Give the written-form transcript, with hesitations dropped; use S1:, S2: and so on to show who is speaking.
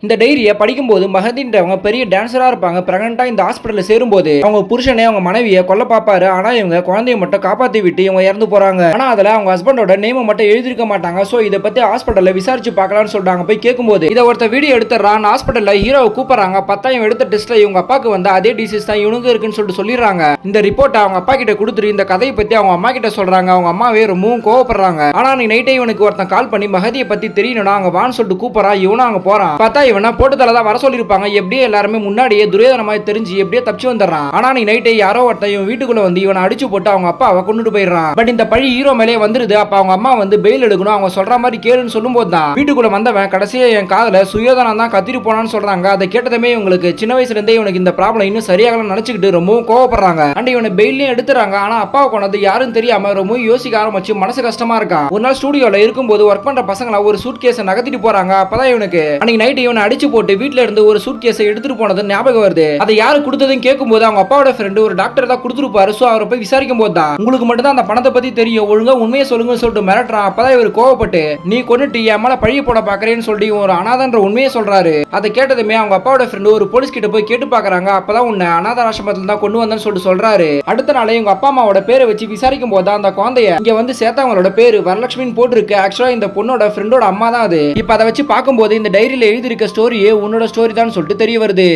S1: இந்த டைரியை படிக்கும்போது மகதின்றவங்க பெரிய டான்சரா இருப்பாங்க. பிரெக்னெண்டா இந்த ஹாஸ்பிட்டல்ல சேரும்போது அவங்க புருஷனே அவங்க மனைவியை கொல்ல பாப்பாரு. ஆனா இவங்க குழந்தைய மட்டும் காப்பாத்தி விட்டு இவங்க இறந்து போறாங்க. ஆனா அதுல அவங்க ஹஸ்பண்டோட நேம் மட்டும் எழுதிருக்க மாட்டாங்க. சோ இத பத்தி ஹாஸ்பிட்டல்ல விசாரிச்சு பார்க்கலாம்னு சொல்றாங்க. போய் கேட்கும்போது இத ஒருத்த வீடியோ எடுத்துறான். ஹாஸ்பிட்டல்ல ஹீரோவை கூப்பிடுறாங்க. பார்த்தா இவன் எடுத்த டெஸ்ட்ல இவங்க அப்பாக்கு வந்து அதே டிசீஸ் தான் இவனுக்கு இருக்குன்னு சொல்லிட்டு சொல்லிடுறாங்க. இந்த ரிப்போர்ட் அவங்க அப்பா கிட்ட கொடுத்துட்டு இந்த கதையை பத்தி அவங்க அம்மா கிட்ட சொல்றாங்க. அவங்க அம்மாவே ரொம்பவும் கோவப்படுறாங்க. ஆனா நீ நைட்டே இவனுக்கு ஒருத்தன் கால் பண்ணி மகதியை பத்தி தெரியணும்னா அங்க வான்னு சொல்லிட்டு கூப்பிடுறான். இவனும் அங்க போறான். பார்த்தா இவனா போட்டுதலதான் வர சொல்லிருப்பாங்க. எப்படியே எல்லாருமே முன்னாடியே துரியோதனமாய் தெரிஞ்சு எப்படியே தப்பிச்சு வந்துடுறான். ஆனா நீ நைட்டே யாரோ ஒருத்தன் இவன் வீட்டுக்குள்ள வந்து இவனை அடிச்சு போட்டு அவங்க அப்பாவை கொண்டுட்டு போயிடுறான். பட் இந்த பழி ஹீரோ மேலே வந்துருது. அப்ப அவங்க அம்மா வந்து பெயில் எடுக்கணும், அவங்க சொல்ற மாதிரி கேளுன்னு சொல்லும் போது தான் வீட்டுக்குள்ள வந்தவன் கடைசியா என் காதல சுயோதனம் தான் கத்திட்டு போனான்னு சொல்றாங்க. அதை கேட்டதுமே இவங்களுக்கு சின்ன வயசுல இருந்தே இவனுக்கு இந்த ப்ராப்ளம் இன்னும் சரியாகலாம் நினைச்சுக்கிட்டு ரொம்பவும் கோவப்படுறாங்க. அண்ட் இவனை பெயிலையும் எடுத்துறாங்க. ஆனா அப்பாவை கொண்டது யாரும் தெரியாம ரொம்ப யோசிக்க ஆரம்பிச்சு மனசு கஷ்டமா இருக்கான். ஒரு நாள் ஸ்டுடியோல இருக்கும்போது ஒர்க் பண்ற பசங்கள ஒரு சூட் கேஸை நகர்த்திட்டு போறாங்க. அப்பதான் இவனுக்கு அன்னைக்கு நைட் இவனை அடிச்சு போட்டு வீட்டுல இருந்து ஒரு சூட் கேஸை எடுத்துட்டு போனது ஞாபகம் வருது. அதை யாரு கொடுத்ததுன்னு கேட்கும்போது அவங்க அப்பாவோட ஃப்ரெண்டு ஒரு டாக்டர் தான் கொடுத்துருப்பாரு. சோ அவரை போய் விசாரிக்கும் போது தான் உங்களுக்கு மட்டும் தான் அந்த பணத்தை பத்தி தெரியும், ஒழுங்கா உண்மையை சொல்லுங்கன்னு சொல்லிட்டு மிரட்டுறான். அப்பதான் இவர் கோவப்பட்டு நீ கொன்னுட்டு என் மேல பழிய போட பாக்குறேன்னு சொல்லி ஒரு அனாதன்ற உண்மையை சொல்றாரு. அதை கேட்டதுமே அவங்க அப்பாவோட ஃப்ரெண்டு ஒரு போலீஸ் கிட்ட போய் கேட்டு பாக்குறாங்க. அப்பதான் உன்னை அனாத ஆசிரமத்துல தான் கொண்டு வந்தேன்னு சொல்லிட்டு சொல்றாரு. அடுத்த நாளே இவங்க அப்பா அம்மாவோட பேரை வச்சு விசாரிக்கும் போது அந்த குழந்தைய இங்க வந்து சேர்த்தவங்களோட பேரு வரலட்சுமின்னு போட்டுருக்கு. ஆக்சுவலா இந்த பொண்ணோட ஃப்ரெண்டோட அம்மா தான் அது. இப்ப அதை வச்சு பார்க்கும்போது இந்த டைரியில எழுதியிருக்க ஸ்டோரியே உன்னோட ஸ்டோரி தான் சொல்லிட்டு தெரிய வருது.